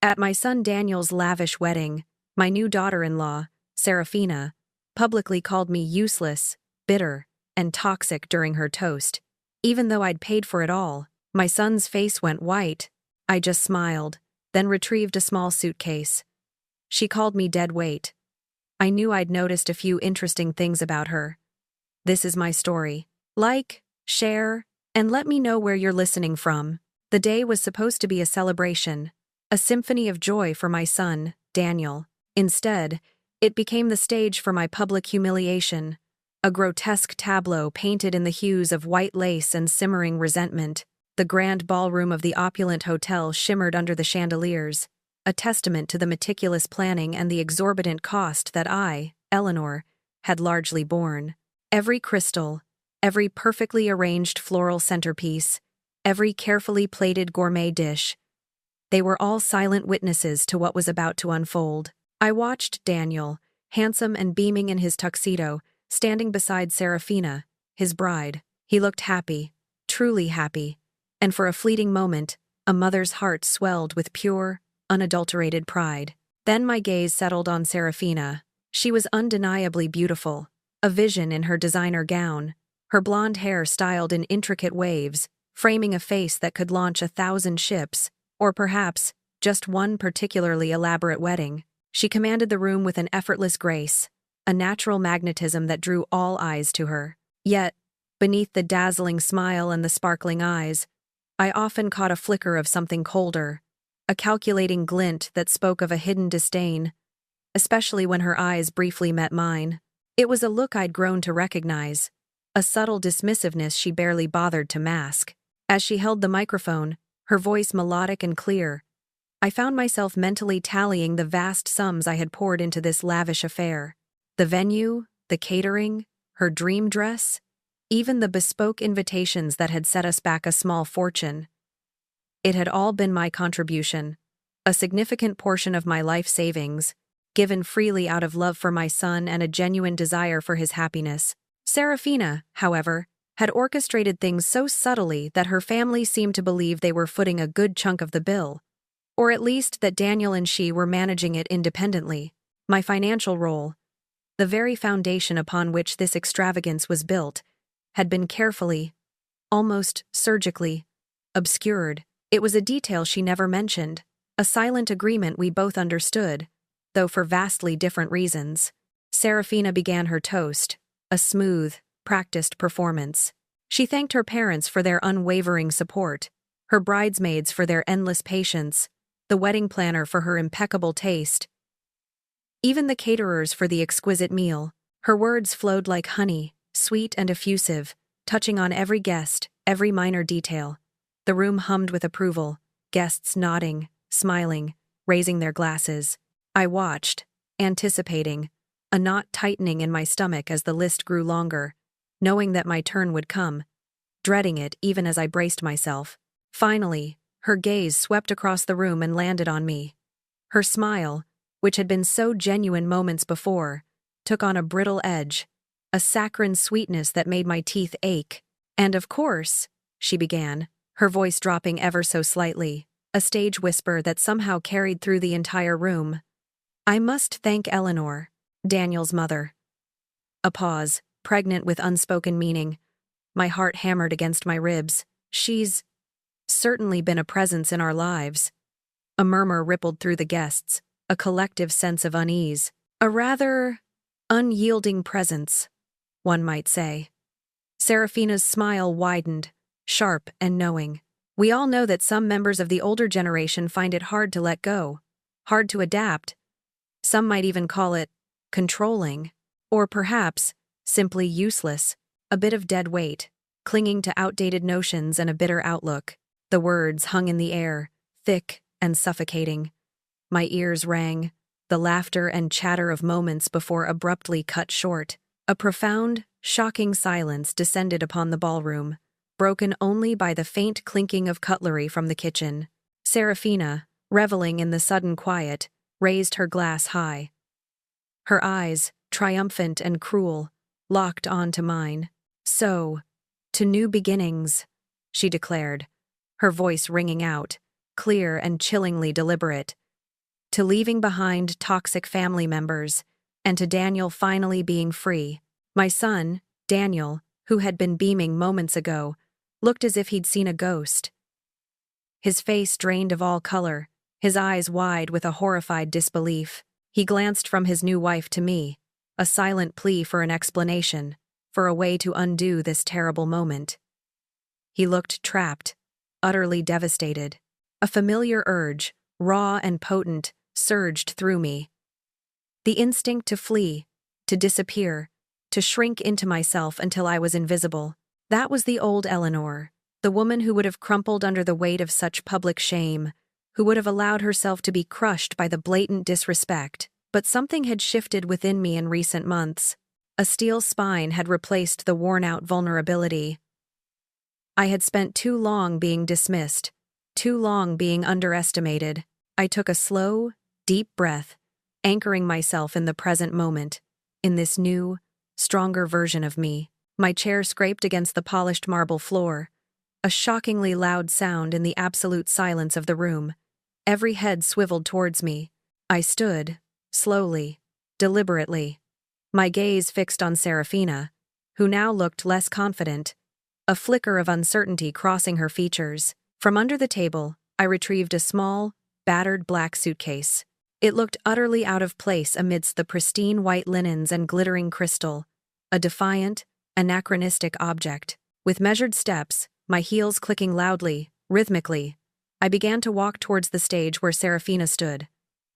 At my son Daniel's lavish wedding, my new daughter-in-law, Serafina, publicly called me useless, bitter, and toxic during her toast. Even though I'd paid for it all, my son's face went white. I just smiled, then retrieved a small suitcase. She called me dead weight. I knew I'd noticed a few interesting things about her. This is my story. Like, share, and let me know where you're listening from. The day was supposed to be a celebration, a symphony of joy for my son, Daniel. Instead, it became the stage for my public humiliation, a grotesque tableau painted in the hues of white lace and simmering resentment. The grand ballroom of the opulent hotel shimmered under the chandeliers, a testament to the meticulous planning and the exorbitant cost that I, Eleanor, had largely borne. Every crystal, every perfectly arranged floral centerpiece, every carefully plated gourmet dish, they were all silent witnesses to what was about to unfold. I watched Daniel, handsome and beaming in his tuxedo, standing beside Serafina, his bride. He looked happy, truly happy, and for a fleeting moment, a mother's heart swelled with pure, unadulterated pride. Then my gaze settled on Serafina. She was undeniably beautiful, a vision in her designer gown, her blonde hair styled in intricate waves, framing a face that could launch 1,000 ships, or perhaps just one particularly elaborate wedding. She commanded the room with an effortless grace, a natural magnetism that drew all eyes to her. Yet, beneath the dazzling smile and the sparkling eyes, I often caught a flicker of something colder, a calculating glint that spoke of a hidden disdain, especially when her eyes briefly met mine. It was a look I'd grown to recognize, a subtle dismissiveness she barely bothered to mask. As she held the microphone, her voice melodic and clear, I found myself mentally tallying the vast sums I had poured into this lavish affair. The venue, the catering, her dream dress, even the bespoke invitations that had set us back a small fortune. It had all been my contribution, a significant portion of my life savings, given freely out of love for my son and a genuine desire for his happiness. Serafina, however, had orchestrated things so subtly that her family seemed to believe they were footing a good chunk of the bill, or at least that Daniel and she were managing it independently. My financial role, the very foundation upon which this extravagance was built, had been carefully, almost surgically, obscured. It was a detail she never mentioned, a silent agreement we both understood, though for vastly different reasons. Serafina began her toast, a smooth, practiced performance. She thanked her parents for their unwavering support, her bridesmaids for their endless patience, the wedding planner for her impeccable taste, even the caterers for the exquisite meal. Her words flowed like honey, sweet and effusive, touching on every guest, every minor detail. The room hummed with approval, guests nodding, smiling, raising their glasses. I watched, anticipating, a knot tightening in my stomach as the list grew longer, knowing that my turn would come, dreading it even as I braced myself. Finally, her gaze swept across the room and landed on me. Her smile, which had been so genuine moments before, took on a brittle edge, a saccharine sweetness that made my teeth ache. And of course, she began, her voice dropping ever so slightly, a stage whisper that somehow carried through the entire room. I must thank Eleanor, Daniel's mother. A pause, pregnant with unspoken meaning. My heart hammered against my ribs. She's certainly been a presence in our lives. A murmur rippled through the guests, a collective sense of unease. A rather unyielding presence, one might say. Serafina's smile widened, sharp and knowing. We all know that some members of the older generation find it hard to let go, hard to adapt. Some might even call it controlling, or perhaps simply useless, a bit of dead weight, clinging to outdated notions and a bitter outlook. The words hung in the air, thick and suffocating. My ears rang, the laughter and chatter of moments before abruptly cut short. A profound, shocking silence descended upon the ballroom, broken only by the faint clinking of cutlery from the kitchen. Serafina, reveling in the sudden quiet, raised her glass high. Her eyes, triumphant and cruel, locked onto mine. So, to new beginnings, she declared, her voice ringing out, clear and chillingly deliberate, to leaving behind toxic family members, and to Daniel finally being free. My son, Daniel, who had been beaming moments ago, looked as if he'd seen a ghost. His face drained of all color, his eyes wide with a horrified disbelief. He glanced from his new wife to me, a silent plea for an explanation, for a way to undo this terrible moment. He looked trapped, utterly devastated. A familiar urge, raw and potent, surged through me. The instinct to flee, to disappear, to shrink into myself until I was invisible. That was the old Eleanor, the woman who would have crumpled under the weight of such public shame, who would have allowed herself to be crushed by the blatant disrespect. But something had shifted within me in recent months. A steel spine had replaced the worn-out vulnerability. I had spent too long being dismissed, too long being underestimated. I took a slow, deep breath, anchoring myself in the present moment, in this new, stronger version of me. My chair scraped against the polished marble floor, a shockingly loud sound in the absolute silence of the room. Every head swiveled towards me. I stood, slowly, deliberately, my gaze fixed on Serafina, who now looked less confident, a flicker of uncertainty crossing her features. From under the table, I retrieved a small, battered black suitcase. It looked utterly out of place amidst the pristine white linens and glittering crystal, a defiant, anachronistic object. With measured steps, my heels clicking loudly, rhythmically, I began to walk towards the stage where Serafina stood,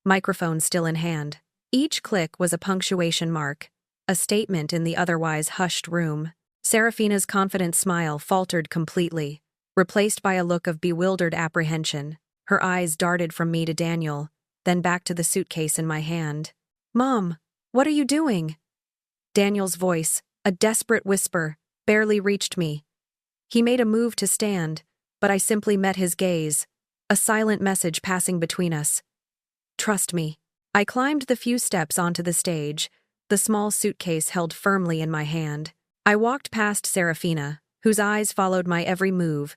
microphone still in hand. Each click was a punctuation mark, a statement in the otherwise hushed room. Serafina's confident smile faltered completely, replaced by a look of bewildered apprehension. Her eyes darted from me to Daniel, then back to the suitcase in my hand. "Mom, what are you doing?" Daniel's voice, a desperate whisper, barely reached me. He made a move to stand, but I simply met his gaze, a silent message passing between us. "Trust me." I climbed the few steps onto the stage, the small suitcase held firmly in my hand. I walked past Serafina, whose eyes followed my every move,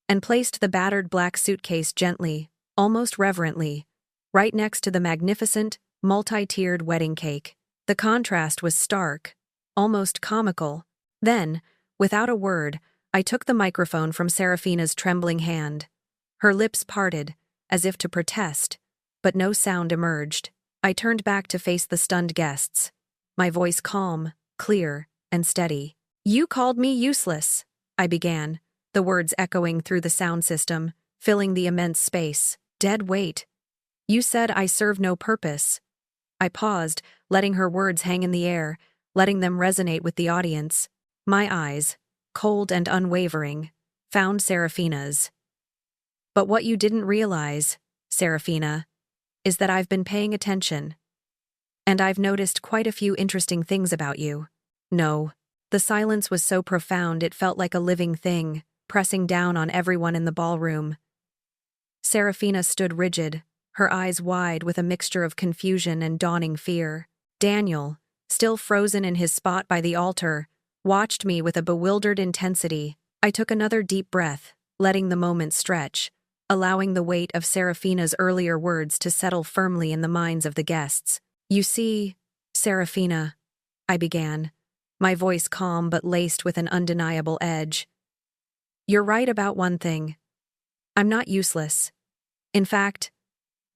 and placed the battered black suitcase gently, almost reverently, right next to the magnificent, multi-tiered wedding cake. The contrast was stark, almost comical. Then, without a word, I took the microphone from Serafina's trembling hand. Her lips parted, as if to protest, but no sound emerged. I turned back to face the stunned guests, my voice calm, clear, and steady. "You called me useless," I began, the words echoing through the sound system, filling the immense space. "Dead weight. You said I serve no purpose." I paused, letting her words hang in the air, letting them resonate with the audience. My eyes, cold and unwavering, found Serafina's. "But what you didn't realize, Serafina, is that I've been paying attention. And I've noticed quite a few interesting things about you." No. The silence was so profound it felt like a living thing, pressing down on everyone in the ballroom. Serafina stood rigid, her eyes wide with a mixture of confusion and dawning fear. Daniel, still frozen in his spot by the altar, watched me with a bewildered intensity. I took another deep breath, letting the moment stretch, allowing the weight of Serafina's earlier words to settle firmly in the minds of the guests. "You see, Serafina," I began, my voice calm but laced with an undeniable edge. "You're right about one thing. I'm not useless. In fact,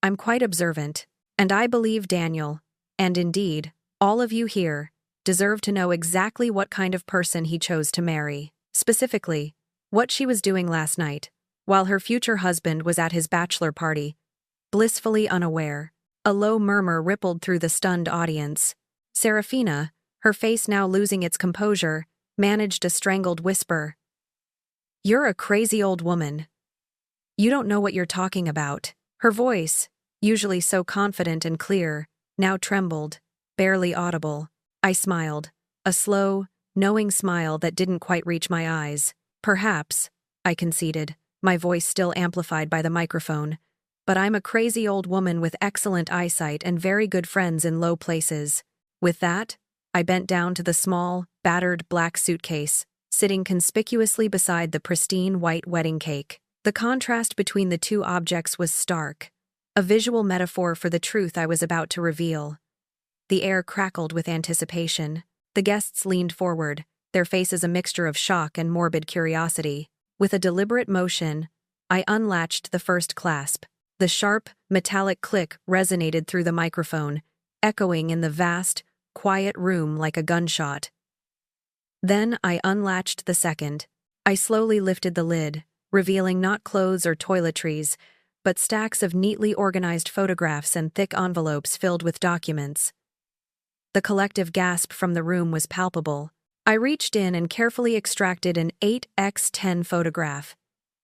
I'm quite observant, and I believe Daniel, and indeed, all of you here, deserve to know exactly what kind of person he chose to marry. Specifically, what she was doing last night, while her future husband was at his bachelor party, blissfully unaware." A low murmur rippled through the stunned audience. Serafina, her face now losing its composure, managed a strangled whisper. "You're a crazy old woman. You don't know what you're talking about." Her voice, usually so confident and clear, now trembled, barely audible. I smiled, a slow, knowing smile that didn't quite reach my eyes. "Perhaps," I conceded, my voice still amplified by the microphone, "but I'm a crazy old woman with excellent eyesight and very good friends in low places." With that, I bent down to the small, battered black suitcase, sitting conspicuously beside the pristine white wedding cake. The contrast between the two objects was stark, a visual metaphor for the truth I was about to reveal. The air crackled with anticipation. The guests leaned forward, their faces a mixture of shock and morbid curiosity. With a deliberate motion, I unlatched the first clasp. The sharp, metallic click resonated through the microphone, echoing in the vast, quiet room like a gunshot. Then I unlatched the second. I slowly lifted the lid, revealing not clothes or toiletries, but stacks of neatly organized photographs and thick envelopes filled with documents. The collective gasp from the room was palpable. I reached in and carefully extracted an 8x10 photograph.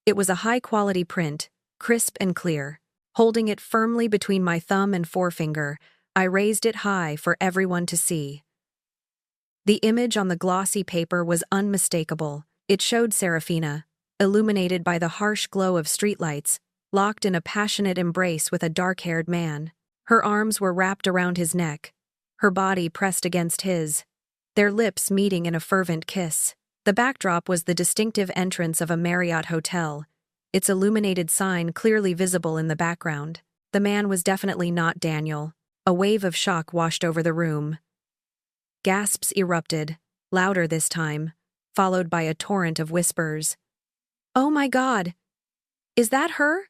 It was a high-quality print, crisp and clear. Holding it firmly between my thumb and forefinger, I raised it high for everyone to see. The image on the glossy paper was unmistakable. It showed Serafina, illuminated by the harsh glow of streetlights, locked in a passionate embrace with a dark-haired man. Her arms were wrapped around his neck, her body pressed against his, their lips meeting in a fervent kiss. The backdrop was the distinctive entrance of a Marriott hotel, its illuminated sign clearly visible in the background. The man was definitely not Daniel. A wave of shock washed over the room. Gasps erupted, louder this time, followed by a torrent of whispers. "Oh my God! Is that her?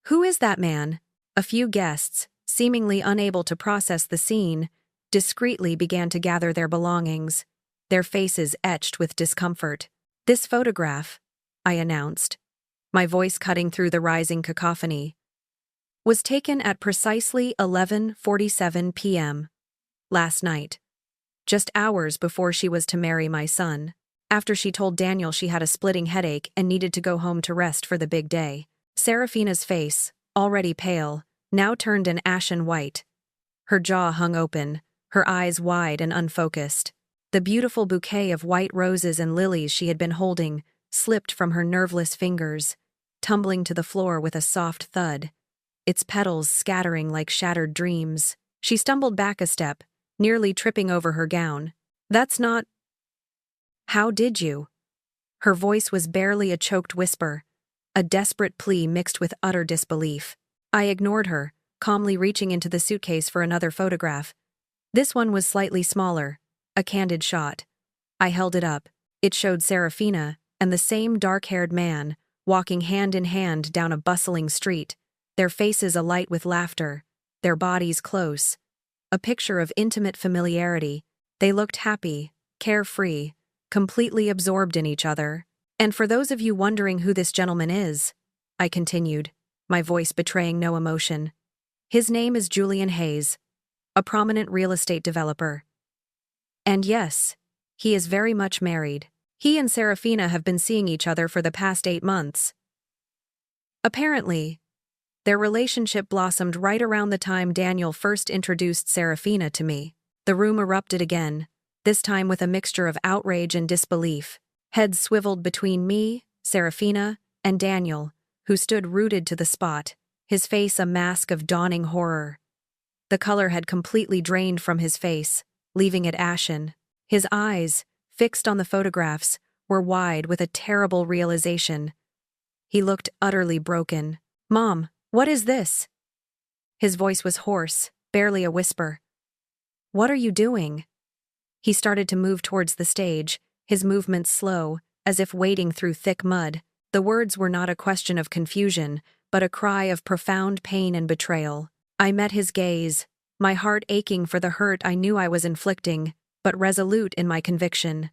Who is that man?" A few guests, seemingly unable to process the scene, discreetly began to gather their belongings, their faces etched with discomfort. "This photograph," I announced, my voice cutting through the rising cacophony, "was taken at precisely 11:47 p.m. last night, just hours before she was to marry my son, after she told Daniel she had a splitting headache and needed to go home to rest for the big day." Serafina's face, already pale, now turned an ashen white. Her jaw hung open, her eyes wide and unfocused. The beautiful bouquet of white roses and lilies she had been holding slipped from her nerveless fingers, tumbling to the floor with a soft thud, its petals scattering like shattered dreams. She stumbled back a step, nearly tripping over her gown. "That's not—" "How did you?" Her voice was barely a choked whisper, a desperate plea mixed with utter disbelief. I ignored her, calmly reaching into the suitcase for another photograph. This one was slightly smaller, a candid shot. I held it up. It showed Serafina and the same dark-haired man, walking hand in hand down a bustling street, their faces alight with laughter, their bodies close. A picture of intimate familiarity. They looked happy, carefree, completely absorbed in each other. "And for those of you wondering who this gentleman is," I continued, my voice betraying no emotion, "his name is Julian Hayes, a prominent real estate developer. And yes, he is very much married. He and Serafina have been seeing each other for the past 8 months. Apparently, their relationship blossomed right around the time Daniel first introduced Serafina to me." The room erupted again, this time with a mixture of outrage and disbelief. Heads swiveled between me, Serafina, and Daniel, who stood rooted to the spot, his face a mask of dawning horror. The color had completely drained from his face, leaving it ashen. His eyes, fixed on the photographs, were wide with a terrible realization. He looked utterly broken. "Mom, what is this?" His voice was hoarse, barely a whisper. "What are you doing?" He started to move towards the stage, his movements slow, as if wading through thick mud. The words were not a question of confusion, but a cry of profound pain and betrayal. I met his gaze, my heart aching for the hurt I knew I was inflicting, but resolute in my conviction.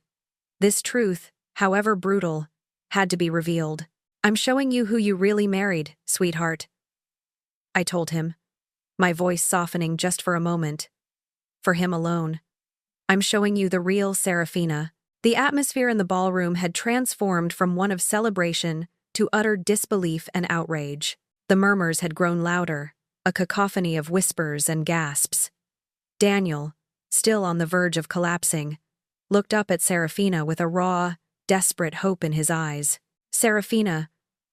This truth, however brutal, had to be revealed. "I'm showing you who you really married, sweetheart," I told him, my voice softening just for a moment. For him alone. "I'm showing you the real Serafina." The atmosphere in the ballroom had transformed from one of celebration to utter disbelief and outrage. The murmurs had grown louder, a cacophony of whispers and gasps. Daniel, still on the verge of collapsing, looked up at Serafina with a raw, desperate hope in his eyes. "Serafina,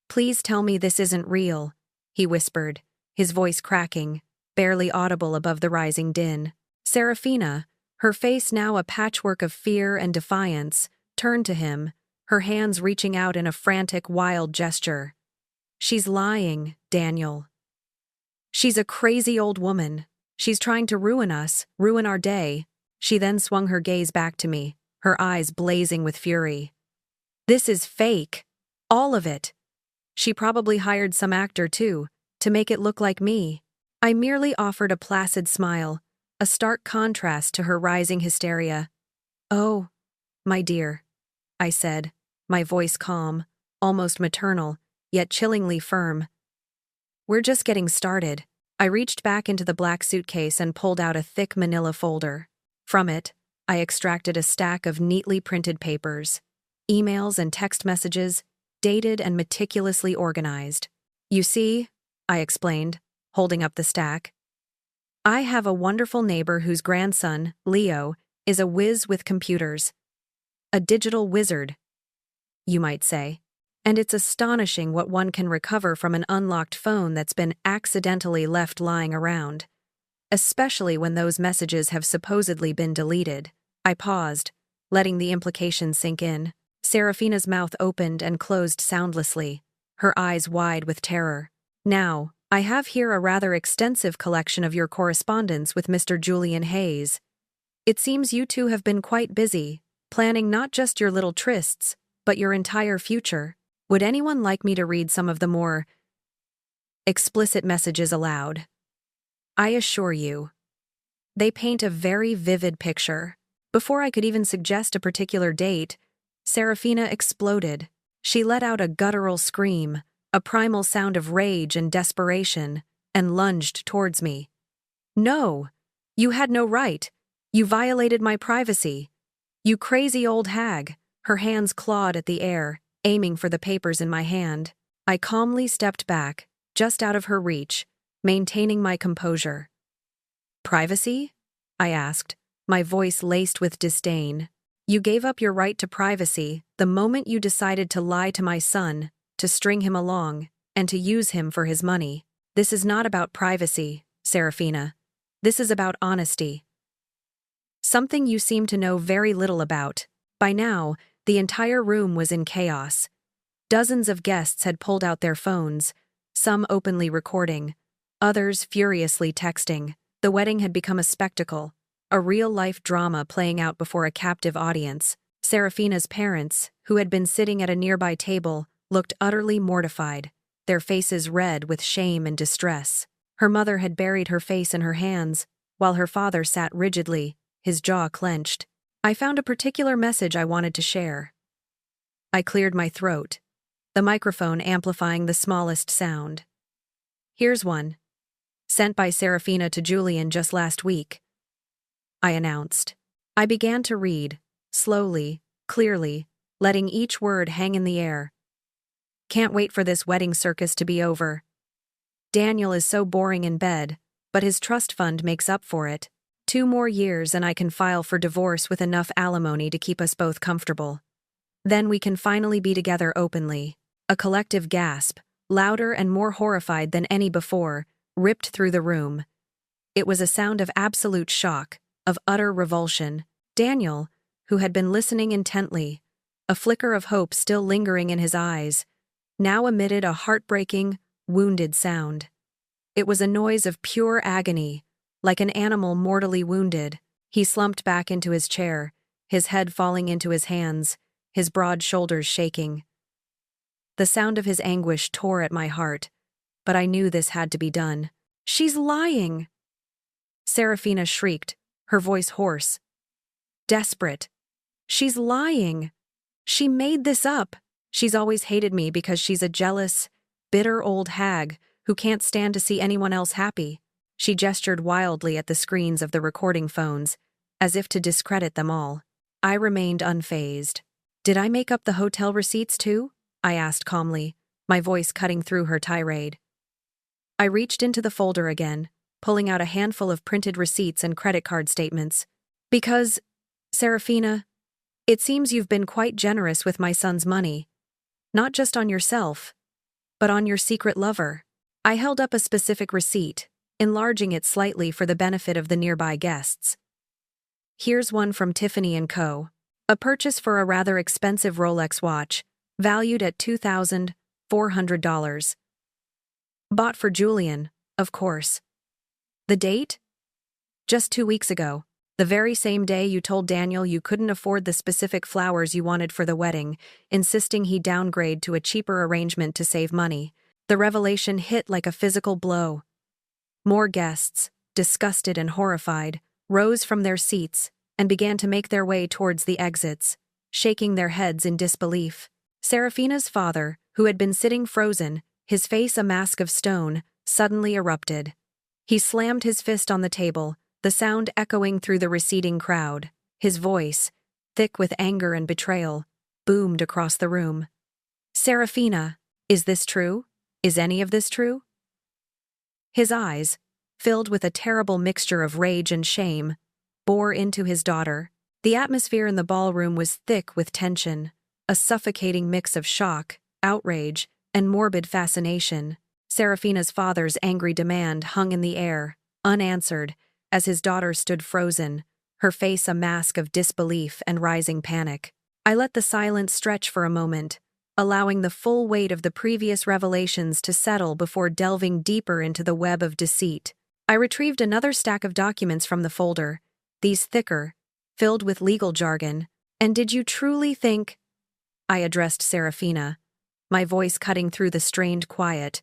please tell me this isn't real," he whispered, his voice cracking, barely audible above the rising din. Serafina, her face now a patchwork of fear and defiance, turned to him, her hands reaching out in a frantic, wild gesture. "She's lying, Daniel." She's a crazy old woman. She's trying to ruin us, ruin our day. She then swung her gaze back to me, her eyes blazing with fury. This is fake. All of it. She probably hired some actor, too, to make it look like me. I merely offered a placid smile, a stark contrast to her rising hysteria. Oh, my dear, I said, my voice calm, almost maternal, yet chillingly firm. We're just getting started. I reached back into the black suitcase and pulled out a thick manila folder. From it, I extracted a stack of neatly printed papers, emails and text messages, dated and meticulously organized. You see, I explained, holding up the stack. I have a wonderful neighbor whose grandson, Leo, is a whiz with computers. A digital wizard, you might say. And it's astonishing what one can recover from an unlocked phone that's been accidentally left lying around. Especially when those messages have supposedly been deleted. I paused, letting the implication sink in. Serafina's mouth opened and closed soundlessly, her eyes wide with terror. Now, I have here a rather extensive collection of your correspondence with Mr. Julian Hayes. It seems you two have been quite busy, planning not just your little trysts, but your entire future. Would anyone like me to read some of the more explicit messages aloud? I assure you, they paint a very vivid picture. Before I could even suggest a particular date, Serafina exploded. She let out a guttural scream, a primal sound of rage and desperation, and lunged towards me. No! You had no right! You violated my privacy! You crazy old hag! Her hands clawed at the air, aiming for the papers in my hand. I calmly stepped back, just out of her reach, maintaining my composure. Privacy? I asked, my voice laced with disdain. You gave up your right to privacy the moment you decided to lie to my son, to string him along, and to use him for his money. This is not about privacy, Serafina. This is about honesty. Something you seem to know very little about. By now, the entire room was in chaos. Dozens of guests had pulled out their phones, some openly recording, others furiously texting. The wedding had become a spectacle, a real-life drama playing out before a captive audience. Serafina's parents, who had been sitting at a nearby table, looked utterly mortified, their faces red with shame and distress. Her mother had buried her face in her hands, while her father sat rigidly, his jaw clenched. I found a particular message I wanted to share. I cleared my throat, the microphone amplifying the smallest sound. Here's one. Sent by Serafina to Julian just last week, I announced. I began to read, slowly, clearly, letting each word hang in the air. Can't wait for this wedding circus to be over. Daniel is so boring in bed, but his trust fund makes up for it. 2 more years and I can file for divorce with enough alimony to keep us both comfortable. Then we can finally be together openly. A collective gasp, louder and more horrified than any before, ripped through the room. It was a sound of absolute shock, of utter revulsion. Daniel, who had been listening intently, a flicker of hope still lingering in his eyes, now emitted a heartbreaking, wounded sound. It was a noise of pure agony, like an animal mortally wounded. He slumped back into his chair, his head falling into his hands, his broad shoulders shaking. The sound of his anguish tore at my heart, but I knew this had to be done. She's lying! Serafina shrieked, her voice hoarse. Desperate. She's lying! She made this up! She's always hated me because she's a jealous, bitter old hag who can't stand to see anyone else happy. She gestured wildly at the screens of the recording phones, as if to discredit them all. I remained unfazed. Did I make up the hotel receipts too? I asked calmly, my voice cutting through her tirade. I reached into the folder again, pulling out a handful of printed receipts and credit card statements. Because, Serafina, it seems you've been quite generous with my son's money. Not just on yourself, but on your secret lover. I held up a specific receipt, enlarging it slightly for the benefit of the nearby guests. Here's one from Tiffany & Co., a purchase for a rather expensive Rolex watch, valued at $2,400. Bought for Julian, Of course. The date? Just 2 weeks ago. The very same day you told Daniel you couldn't afford the specific flowers you wanted for the wedding, insisting he downgrade to a cheaper arrangement to save money. The revelation hit like a physical blow. More guests, disgusted and horrified, rose from their seats and began to make their way towards the exits, shaking their heads in disbelief. Serafina's father, who had been sitting frozen, his face a mask of stone, suddenly erupted. He slammed his fist on the table, the sound echoing through the receding crowd. His voice, thick with anger and betrayal, boomed across the room. "Serafina, is this true? Is any of this true?" His eyes, filled with a terrible mixture of rage and shame, bore into his daughter. The atmosphere in the ballroom was thick with tension, a suffocating mix of shock, outrage, and morbid fascination. Serafina's father's angry demand hung in the air, unanswered, as his daughter stood frozen, her face a mask of disbelief and rising panic. I let the silence stretch for a moment, allowing the full weight of the previous revelations to settle before delving deeper into the web of deceit. I retrieved another stack of documents from the folder, these thicker, filled with legal jargon. "And did you truly think—" I addressed Serafina, my voice cutting through the strained quiet,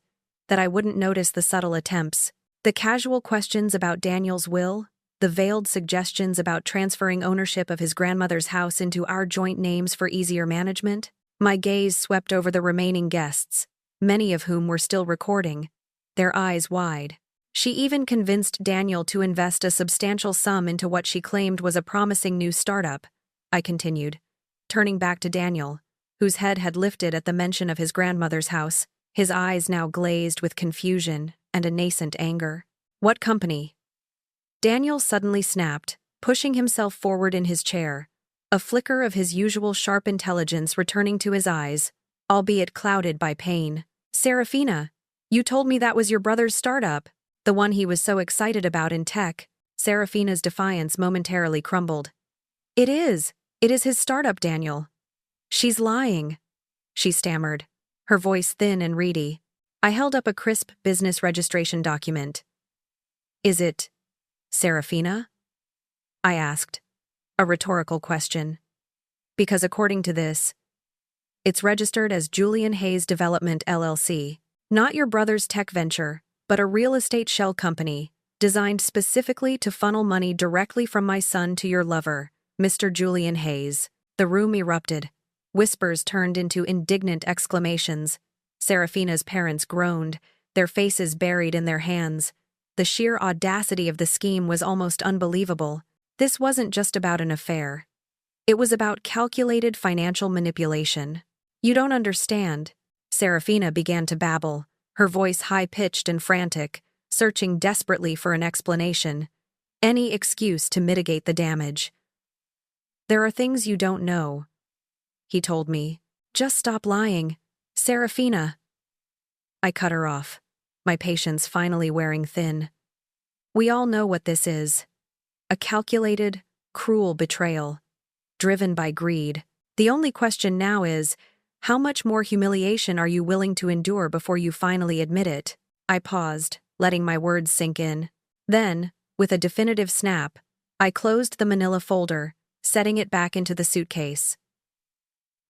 "that I wouldn't notice the subtle attempts? The casual questions about Daniel's will, the veiled suggestions about transferring ownership of his grandmother's house into our joint names for easier management?" My gaze swept over the remaining guests, many of whom were still recording, their eyes wide. She even convinced Daniel to invest a substantial sum into what she claimed was a promising new startup, I continued, turning back to Daniel, whose head had lifted at the mention of his grandmother's house, his eyes now glazed with confusion and a nascent anger. "What company?" Daniel suddenly snapped, pushing himself forward in his chair, a flicker of his usual sharp intelligence returning to his eyes, albeit clouded by pain. "Serafina, you told me that was your brother's startup, the one he was so excited about in tech." Serafina's defiance momentarily crumbled. It is his startup, Daniel." "She's lying," she stammered, her voice thin and reedy. I held up a crisp business registration document. "Is it Serafina?" I asked, a rhetorical question. "Because according to this, it's registered as Julian Hayes Development LLC, not your brother's tech venture, but a real estate shell company, designed specifically to funnel money directly from my son to your lover, Mr. Julian Hayes." The room erupted. Whispers turned into indignant exclamations. Serafina's parents groaned, their faces buried in their hands. The sheer audacity of the scheme was almost unbelievable. This wasn't just about an affair. It was about calculated financial manipulation. "You don't understand." Serafina began to babble, her voice high-pitched and frantic, searching desperately for an explanation, any excuse to mitigate the damage. "There are things you don't know," he told me. "Just stop lying, Serafina." I cut her off, my patience finally wearing thin. "We all know what this is. A calculated, cruel betrayal, driven by greed. The only question now is, how much more humiliation are you willing to endure before you finally admit it?" I paused, letting my words sink in. Then, with a definitive snap, I closed the manila folder, setting it back into the suitcase.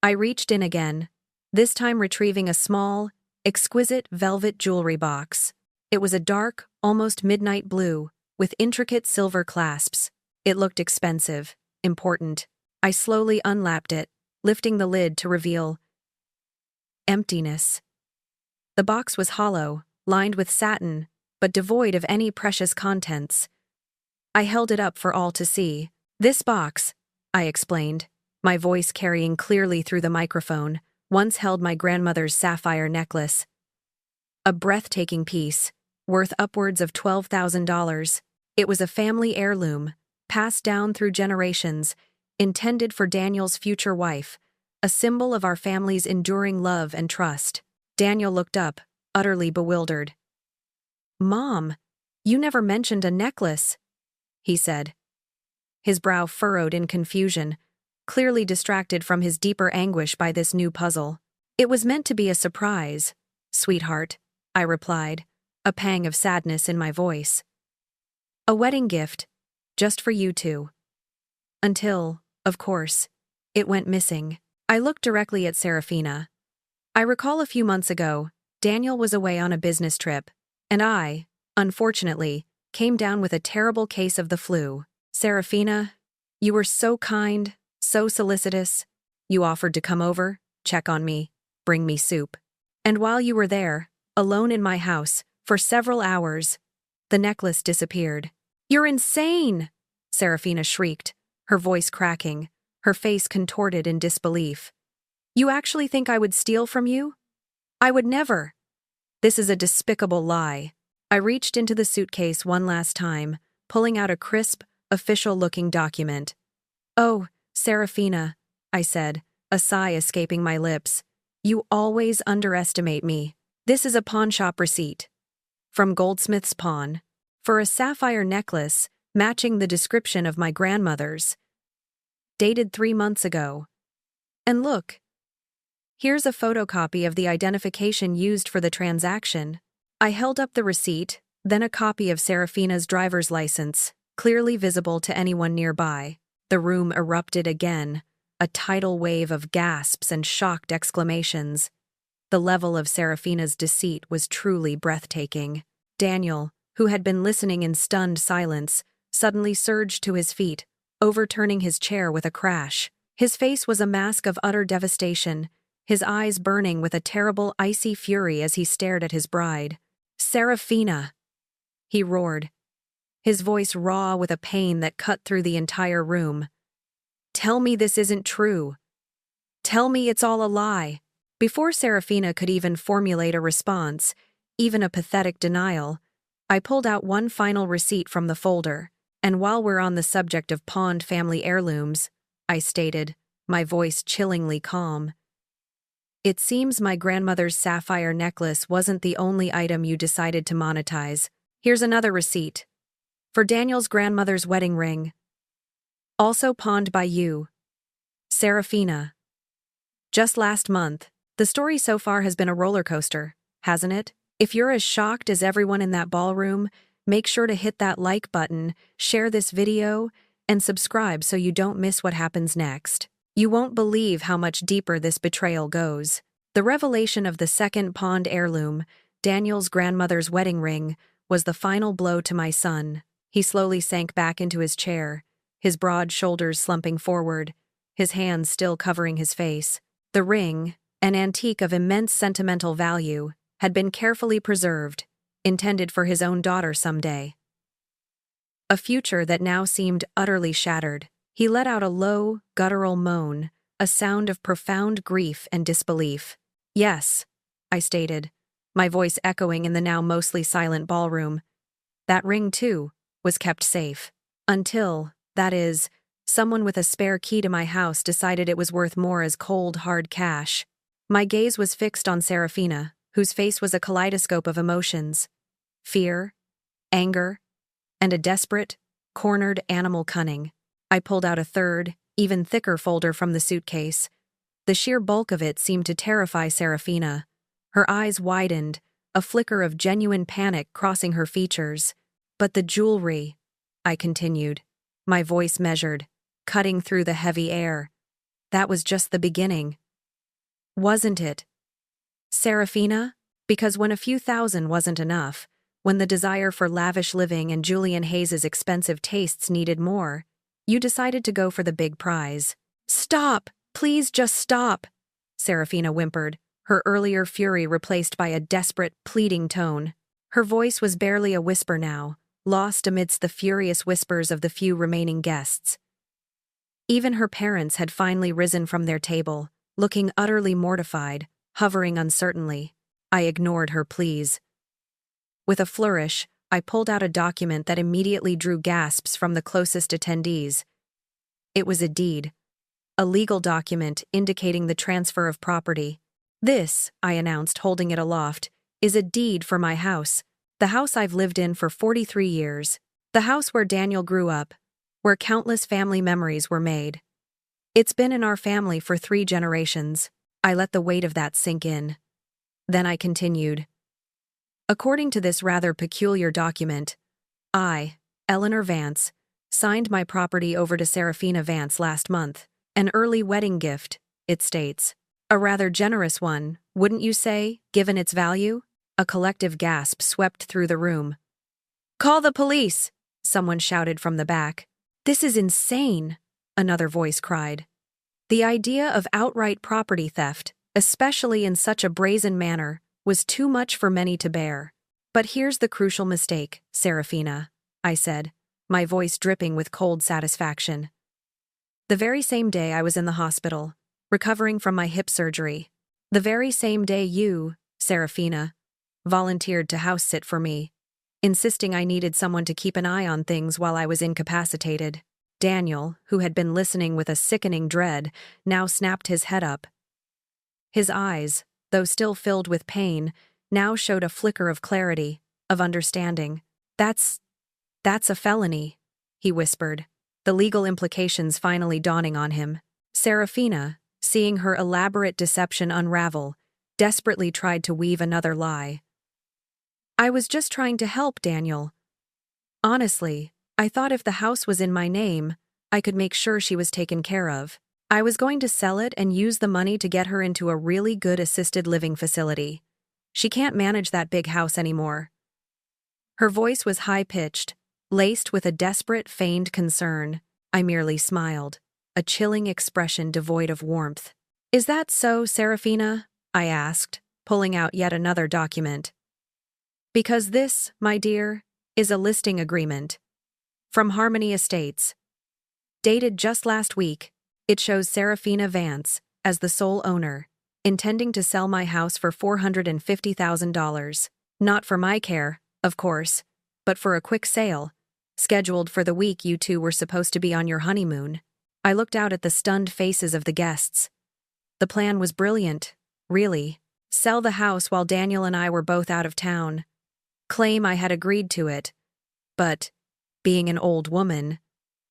I reached in again, this time retrieving a small, exquisite velvet jewelry box. It was a dark, almost midnight blue, with intricate silver clasps. It looked expensive, important. I slowly unlapped it, lifting the lid to reveal emptiness. The box was hollow, lined with satin, but devoid of any precious contents. I held it up for all to see. "This box," I explained, my voice carrying clearly through the microphone, once held my grandmother's sapphire necklace. A breathtaking piece, worth upwards of $12,000. It was a family heirloom, passed down through generations, intended for Daniel's future wife, a symbol of our family's enduring love and trust. Daniel looked up, utterly bewildered. "Mom, you never mentioned a necklace," he said. His brow furrowed in confusion, clearly distracted from his deeper anguish by this new puzzle. "It was meant to be a surprise, sweetheart," I replied, a pang of sadness in my voice. A wedding gift, just for you two. Until, of course, it went missing. I looked directly at Serafina. I recall a few months ago, Daniel was away on a business trip, and I, unfortunately, came down with a terrible case of the flu. Serafina, you were so kind, so solicitous. You offered to come over, check on me, bring me soup. And while you were there, alone in my house, for several hours, the necklace disappeared. You're insane! Serafina shrieked, her voice cracking, her face contorted in disbelief. You actually think I would steal from you? I would never. This is a despicable lie. I reached into the suitcase one last time, pulling out a crisp, official-looking document. Oh, Serafina, I said, a sigh escaping my lips. You always underestimate me. This is a pawnshop receipt. From Goldsmith's Pawn. For a sapphire necklace, matching the description of my grandmother's. Dated 3 months ago. And look. Here's a photocopy of the identification used for the transaction. I held up the receipt, then a copy of Serafina's driver's license, clearly visible to anyone nearby. The room erupted again, a tidal wave of gasps and shocked exclamations. The level of Serafina's deceit was truly breathtaking. Daniel, who had been listening in stunned silence, suddenly surged to his feet, overturning his chair with a crash. His face was a mask of utter devastation, his eyes burning with a terrible icy fury as he stared at his bride. Serafina! He roared, his voice raw with a pain that cut through the entire room. Tell me this isn't true. Tell me it's all a lie. Before Serafina could even formulate a response, even a pathetic denial, I pulled out one final receipt from the folder, and while we're on the subject of pawned family heirlooms, I stated, my voice chillingly calm. It seems my grandmother's sapphire necklace wasn't the only item you decided to monetize. Here's another receipt. For Daniel's grandmother's wedding ring. Also pawned by you. Serafina. Just last month. The story so far has been a roller coaster, hasn't it? If you're as shocked as everyone in that ballroom, make sure to hit that like button, share this video, and subscribe so you don't miss what happens next. You won't believe how much deeper this betrayal goes. The revelation of the second pawned heirloom, Daniel's grandmother's wedding ring, was the final blow to my son. He slowly sank back into his chair, his broad shoulders slumping forward, his hands still covering his face. The ring, an antique of immense sentimental value, had been carefully preserved, intended for his own daughter someday. A future that now seemed utterly shattered. He let out a low, guttural moan, a sound of profound grief and disbelief. Yes, I stated, my voice echoing in the now mostly silent ballroom. That ring, too, was kept safe. Until, that is, someone with a spare key to my house decided it was worth more as cold, hard cash. My gaze was fixed on Serafina, whose face was a kaleidoscope of emotions. Fear, anger, and a desperate, cornered animal cunning. I pulled out a third, even thicker folder from the suitcase. The sheer bulk of it seemed to terrify Serafina. Her eyes widened, a flicker of genuine panic crossing her features. But the jewelry, I continued, my voice measured, cutting through the heavy air. That was just the beginning. Wasn't it? Serafina? Because when a few thousand wasn't enough, when the desire for lavish living and Julian Hayes's expensive tastes needed more, you decided to go for the big prize. Stop! Please just stop! Serafina whimpered, her earlier fury replaced by a desperate, pleading tone. Her voice was barely a whisper now, lost amidst the furious whispers of the few remaining guests. Even her parents had finally risen from their table, looking utterly mortified, hovering uncertainly. I ignored her pleas. With a flourish, I pulled out a document that immediately drew gasps from the closest attendees. It was a deed. A legal document indicating the transfer of property. This, I announced, holding it aloft, is a deed for my house. The house I've lived in for 43 years. The house where Daniel grew up, where countless family memories were made. It's been in our family for 3 generations. I let the weight of that sink in. Then I continued. According to this rather peculiar document, I, Eleanor Vance, signed my property over to Serafina Vance last month. An early wedding gift, it states. A rather generous one, wouldn't you say, given its value? A collective gasp swept through the room. "Call the police!" someone shouted from the back. "This is insane," another voice cried. The idea of outright property theft, especially in such a brazen manner, was too much for many to bear. "But here's the crucial mistake, Serafina," I said, my voice dripping with cold satisfaction. The very same day I was in the hospital, recovering from my hip surgery. The very same day you, Serafina, volunteered to house sit for me, insisting I needed someone to keep an eye on things while I was incapacitated. Daniel, who had been listening with a sickening dread, now snapped his head up. His eyes, though still filled with pain, now showed a flicker of clarity, of understanding. That's a felony," he whispered, the legal implications finally dawning on him. Serafina, seeing her elaborate deception unravel, desperately tried to weave another lie. "I was just trying to help, Daniel. Honestly, I thought if the house was in my name, I could make sure she was taken care of. I was going to sell it and use the money to get her into a really good assisted living facility. She can't manage that big house anymore." Her voice was high-pitched, laced with a desperate, feigned concern. I merely smiled, a chilling expression devoid of warmth. "Is that so, Serafina?" I asked, pulling out yet another document. "Because this, my dear, is a listing agreement. From Harmony Estates. Dated just last week, it shows Serafina Vance as the sole owner, intending to sell my house for $450,000. Not for my care, of course, but for a quick sale, scheduled for the week you two were supposed to be on your honeymoon." I looked out at the stunned faces of the guests. The plan was brilliant, really. Sell the house while Daniel and I were both out of town. Claim I had agreed to it. But, being an old woman,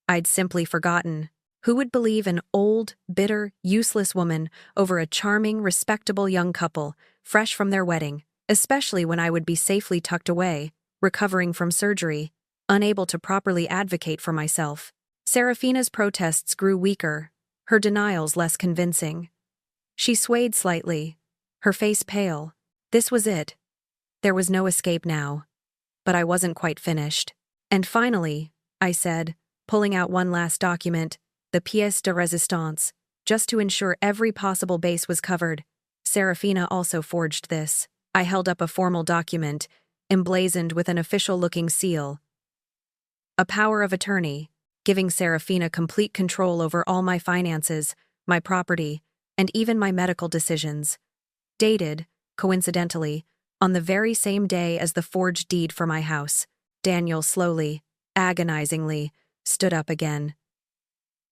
I'd simply forgotten. Who would believe an old, bitter, useless woman over a charming, respectable young couple, fresh from their wedding, especially when I would be safely tucked away, recovering from surgery, unable to properly advocate for myself. Serafina's protests grew weaker, her denials less convincing. She swayed slightly, her face pale. This was it. There was no escape now. But I wasn't quite finished. "And finally," I said, pulling out one last document, the pièce de résistance, just to ensure every possible base was covered. Serafina also forged this. I held up a formal document, emblazoned with an official-looking seal. A power of attorney, giving Serafina complete control over all my finances, my property, and even my medical decisions. Dated, coincidentally, on the very same day as the forged deed for my house. Daniel slowly, agonizingly, stood up again.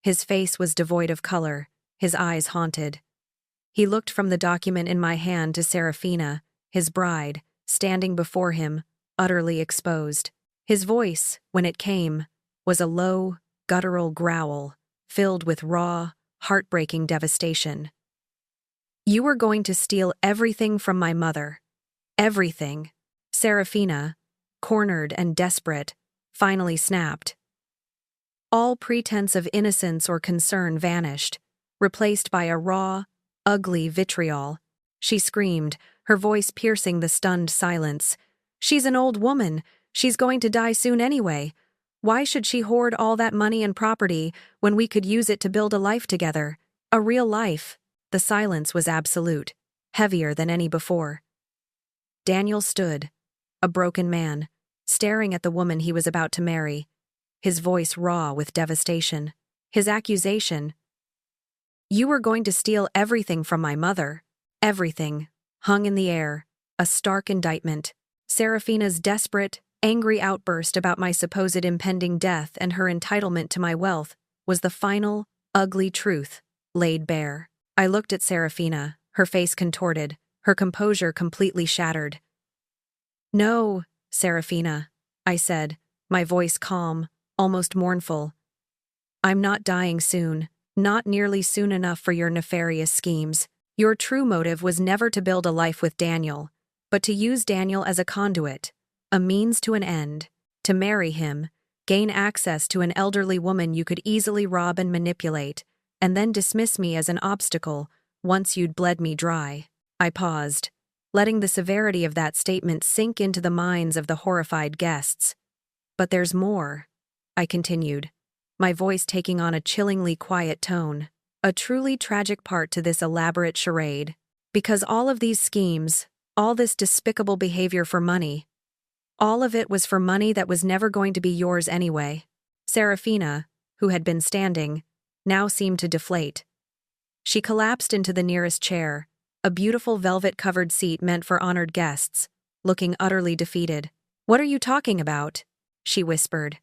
His face was devoid of color, his eyes haunted. He looked from the document in my hand to Serafina, his bride, standing before him, utterly exposed. His voice, when it came, was a low, guttural growl, filled with raw, heartbreaking devastation. "You were going to steal everything from my mother. Everything." Serafina, cornered and desperate, finally snapped. All pretense of innocence or concern vanished, replaced by a raw, ugly vitriol. She screamed, her voice piercing the stunned silence. "She's an old woman. She's going to die soon anyway. Why should she hoard all that money and property when we could use it to build a life together? A real life." The silence was absolute, heavier than any before. Daniel stood, a broken man, staring at the woman he was about to marry, his voice raw with devastation. His accusation, "You were going to steal everything from my mother," everything, hung in the air, a stark indictment. Serafina's desperate, angry outburst about my supposed impending death and her entitlement to my wealth was the final, ugly truth, laid bare. I looked at Serafina, her face contorted, her composure completely shattered. "No, Serafina," I said, my voice calm, almost mournful. "I'm not dying soon, not nearly soon enough for your nefarious schemes. Your true motive was never to build a life with Daniel, but to use Daniel as a conduit, a means to an end, to marry him, gain access to an elderly woman you could easily rob and manipulate, and then dismiss me as an obstacle once you'd bled me dry. I paused, letting the severity of that statement sink into the minds of the horrified guests. But there's more, I continued, my voice taking on a chillingly quiet tone, a truly tragic part to this elaborate charade. Because all of these schemes, all this despicable behavior for money, all of it was for money that was never going to be yours anyway. Serafina, who had been standing, now seemed to deflate. She collapsed into the nearest chair, a beautiful velvet-covered seat meant for honored guests, looking utterly defeated. "What are you talking about?" she whispered,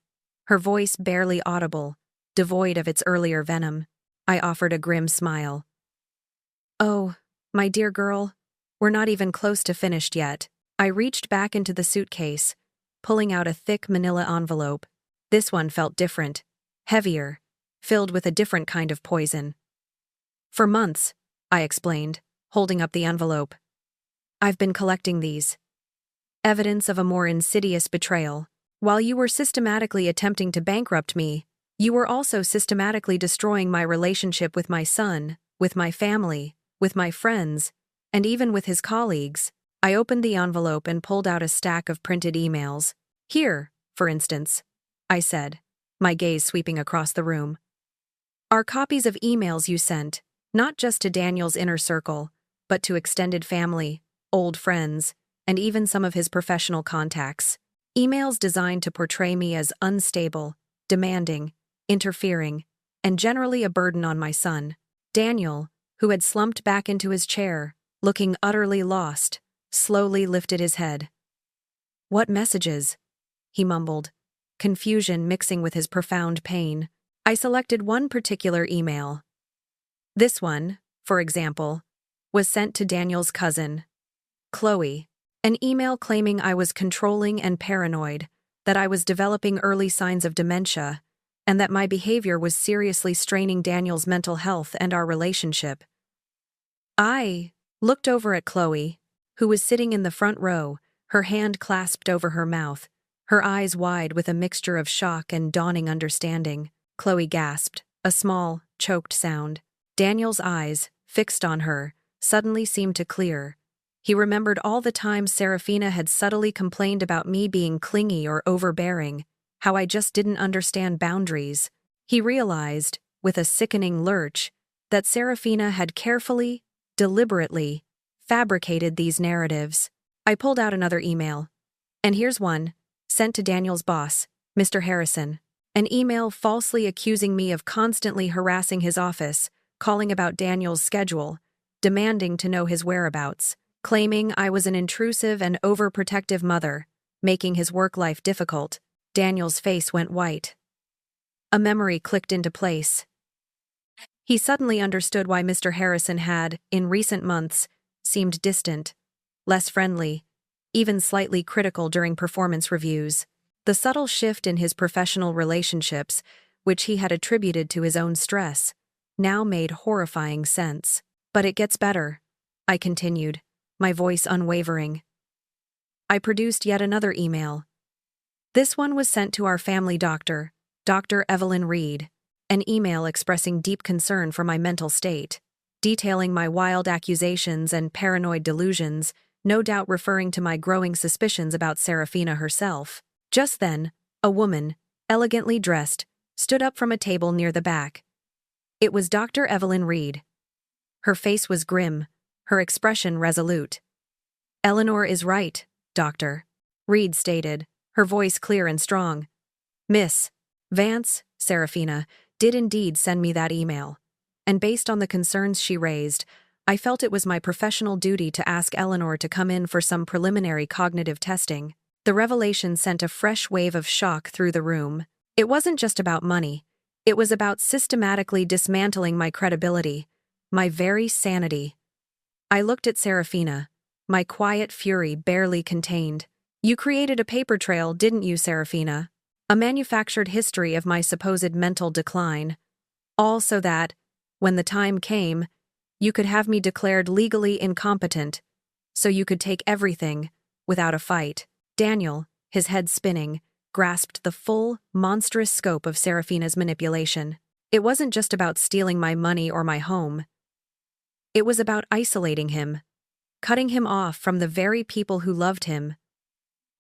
her voice barely audible, devoid of its earlier venom. I offered a grim smile. "Oh, my dear girl, we're not even close to finished yet." I reached back into the suitcase, pulling out a thick manila envelope. This one felt different, heavier, filled with a different kind of poison. "For months," I explained, holding up the envelope, "I've been collecting these. Evidence of a more insidious betrayal. While you were systematically attempting to bankrupt me, you were also systematically destroying my relationship with my son, with my family, with my friends, and even with his colleagues." I opened the envelope and pulled out a stack of printed emails. "Here, for instance," I said, my gaze sweeping across the room, "are copies of emails you sent, not just to Daniel's inner circle, but to extended family, old friends, and even some of his professional contacts. Emails designed to portray me as unstable, demanding, interfering, and generally a burden on my son." Daniel, who had slumped back into his chair, looking utterly lost, slowly lifted his head. "What messages?" he mumbled, confusion mixing with his profound pain. I selected one particular email. This one, for example, was sent to Daniel's cousin, Chloe, an email claiming I was controlling and paranoid, that I was developing early signs of dementia, and that my behavior was seriously straining Daniel's mental health and our relationship. I looked over at Chloe, who was sitting in the front row, her hand clasped over her mouth, her eyes wide with a mixture of shock and dawning understanding. Chloe gasped, a small, choked sound. Daniel's eyes, fixed on her, suddenly seemed to clear. He remembered all the times Serafina had subtly complained about me being clingy or overbearing, how I just didn't understand boundaries. He realized, with a sickening lurch, that Serafina had carefully, deliberately, fabricated these narratives. I pulled out another email. And here's one, sent to Daniel's boss, Mr. Harrison. An email falsely accusing me of constantly harassing his office, calling about Daniel's schedule, demanding to know his whereabouts, claiming I was an intrusive and overprotective mother, making his work life difficult. Daniel's face went white. A memory clicked into place. He suddenly understood why Mr. Harrison had, in recent months, seemed distant, less friendly, even slightly critical during performance reviews. The subtle shift in his professional relationships, which he had attributed to his own stress, now made horrifying sense. "But it gets better," I continued, my voice unwavering. I produced yet another email. This one was sent to our family doctor, Dr. Evelyn Reed, an email expressing deep concern for my mental state, detailing my wild accusations and paranoid delusions, no doubt referring to my growing suspicions about Serafina herself. Just then, a woman, elegantly dressed, stood up from a table near the back. It was Dr. Evelyn Reed. Her face was grim, her expression resolute. "Eleanor is right, Doctor," Reed stated, her voice clear and strong. "Miss Vance, Serafina, did indeed send me that email, and based on the concerns she raised, I felt it was my professional duty to ask Eleanor to come in for some preliminary cognitive testing." The revelation sent a fresh wave of shock through the room. It wasn't just about money. It was about systematically dismantling my credibility, my very sanity. I looked at Serafina, my quiet fury barely contained. "You created a paper trail, didn't you, Serafina? A manufactured history of my supposed mental decline. All so that, when the time came, you could have me declared legally incompetent, so you could take everything, without a fight. Daniel, his head spinning, grasped the full, monstrous scope of Serafina's manipulation. It wasn't just about stealing my money or my home. It was about isolating him, cutting him off from the very people who loved him,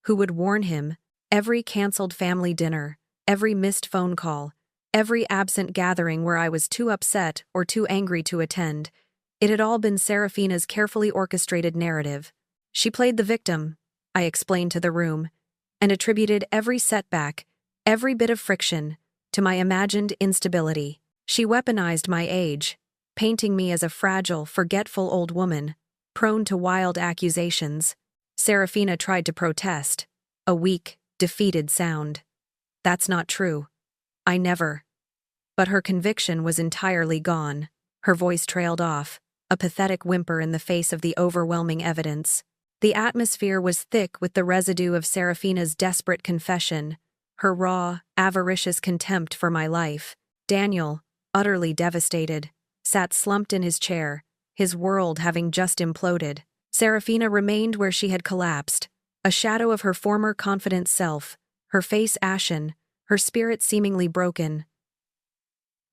who would warn him. Every canceled family dinner, every missed phone call, every absent gathering where I was too upset or too angry to attend, it had all been Serafina's carefully orchestrated narrative. She played the victim, I explained to the room, and attributed every setback, every bit of friction, to my imagined instability. She weaponized my age, painting me as a fragile, forgetful old woman, prone to wild accusations. Serafina tried to protest, a weak, defeated sound. That's not true. I never. But her conviction was entirely gone. Her voice trailed off, a pathetic whimper in the face of the overwhelming evidence. The atmosphere was thick with the residue of Serafina's desperate confession, her raw, avaricious contempt for my life. Daniel, utterly devastated, sat slumped in his chair, his world having just imploded. Serafina remained where she had collapsed, a shadow of her former confident self, her face ashen, her spirit seemingly broken.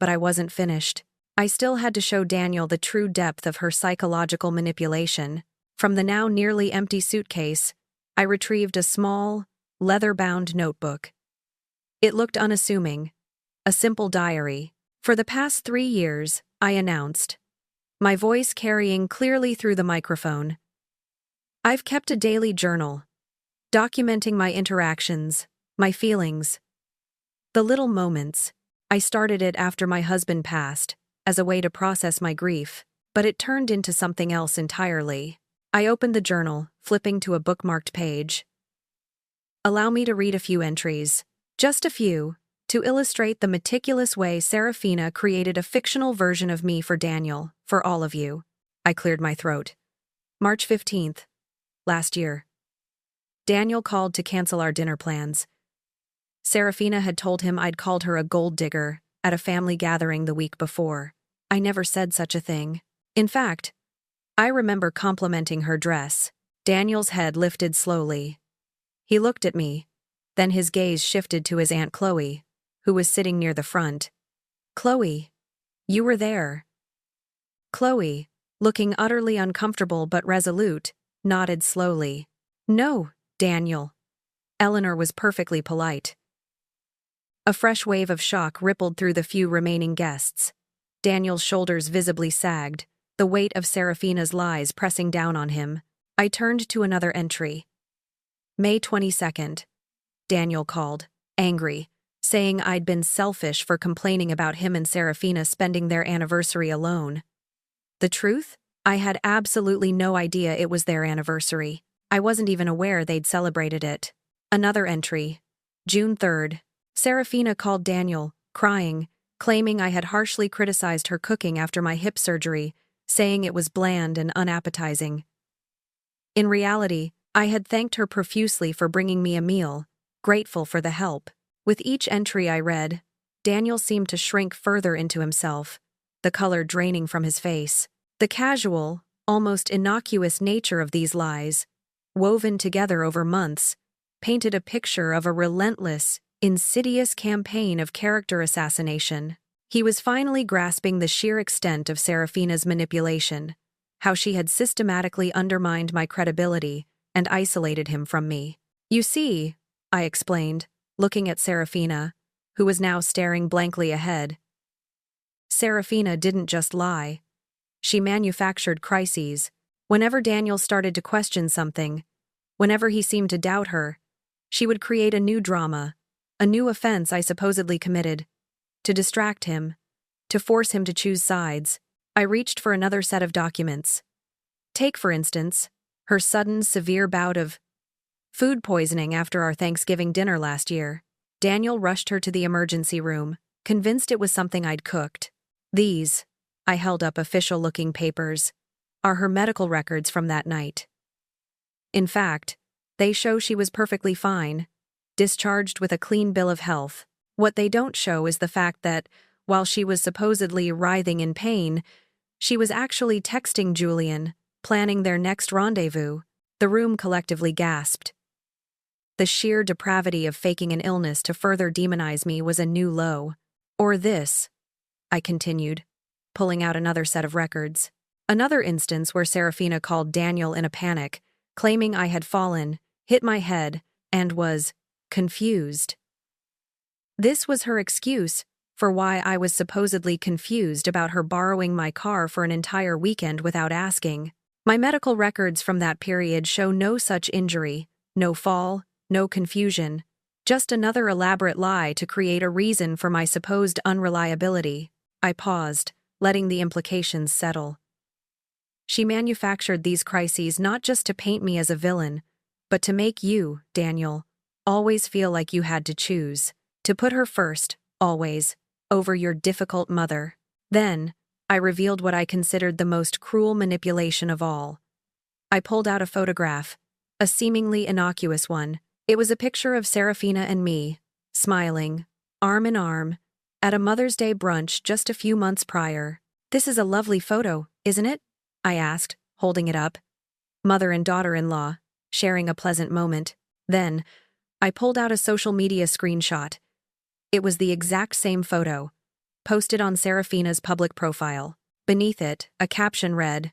But I wasn't finished. I still had to show Daniel the true depth of her psychological manipulation. From the now nearly empty suitcase, I retrieved a small, leather-bound notebook. It looked unassuming, a simple diary. For the past 3 years, I announced, my voice carrying clearly through the microphone, I've kept a daily journal, documenting my interactions, my feelings, the little moments. I started it after my husband passed, as a way to process my grief, but it turned into something else entirely. I opened the journal, flipping to a bookmarked page. Allow me to read a few entries, just a few, to illustrate the meticulous way Serafina created a fictional version of me for Daniel, for all of you. I cleared my throat. March 15th, last year. Daniel called to cancel our dinner plans. Serafina had told him I'd called her a gold digger at a family gathering the week before. I never said such a thing. In fact, I remember complimenting her dress. Daniel's head lifted slowly. He looked at me, then his gaze shifted to his Aunt Chloe, who was sitting near the front. Chloe, you were there. Chloe, looking utterly uncomfortable but resolute, nodded slowly. No, Daniel. Eleanor was perfectly polite. A fresh wave of shock rippled through the few remaining guests. Daniel's shoulders visibly sagged, the weight of Serafina's lies pressing down on him. I turned to another entry. May 22nd. Daniel called, angry, saying I'd been selfish for complaining about him and Serafina spending their anniversary alone. The truth? I had absolutely no idea it was their anniversary. I wasn't even aware they'd celebrated it. Another entry. June 3rd. Serafina called Daniel, crying, claiming I had harshly criticized her cooking after my hip surgery, saying it was bland and unappetizing. In reality, I had thanked her profusely for bringing me a meal, grateful for the help. With each entry I read, Daniel seemed to shrink further into himself, the color draining from his face. The casual, almost innocuous nature of these lies, woven together over months, painted a picture of a relentless, insidious campaign of character assassination. He was finally grasping the sheer extent of Serafina's manipulation, how she had systematically undermined my credibility and isolated him from me. You see, I explained, looking at Serafina, who was now staring blankly ahead. Serafina didn't just lie. She manufactured crises. Whenever Daniel started to question something, whenever he seemed to doubt her, she would create a new drama, a new offense I supposedly committed, to distract him, to force him to choose sides. I reached for another set of documents. Take, for instance, her sudden, severe bout of food poisoning after our Thanksgiving dinner last year. Daniel rushed her to the emergency room, convinced it was something I'd cooked. These, I held up official-looking papers, are her medical records from that night. In fact, they show she was perfectly fine, discharged with a clean bill of health. What they don't show is the fact that, while she was supposedly writhing in pain, she was actually texting Julian, planning their next rendezvous. The room collectively gasped. The sheer depravity of faking an illness to further demonize me was a new low. Or this, I continued, pulling out another set of records. Another instance where Serafina called Daniel in a panic, claiming I had fallen, hit my head, and was confused. This was her excuse for why I was supposedly confused about her borrowing my car for an entire weekend without asking. My medical records from that period show no such injury, no fall, no confusion, just another elaborate lie to create a reason for my supposed unreliability. I paused, letting the implications settle. She manufactured these crises not just to paint me as a villain, but to make you, Daniel, always feel like you had to choose, to put her first, always, over your difficult mother. Then, I revealed what I considered the most cruel manipulation of all. I pulled out a photograph, a seemingly innocuous one. It was a picture of Serafina and me, smiling, arm in arm, at a Mother's Day brunch just a few months prior. "This is a lovely photo, isn't it?" I asked, holding it up. Mother and daughter-in-law, sharing a pleasant moment. Then, I pulled out a social media screenshot. It was the exact same photo, posted on Serafina's public profile. Beneath it, a caption read,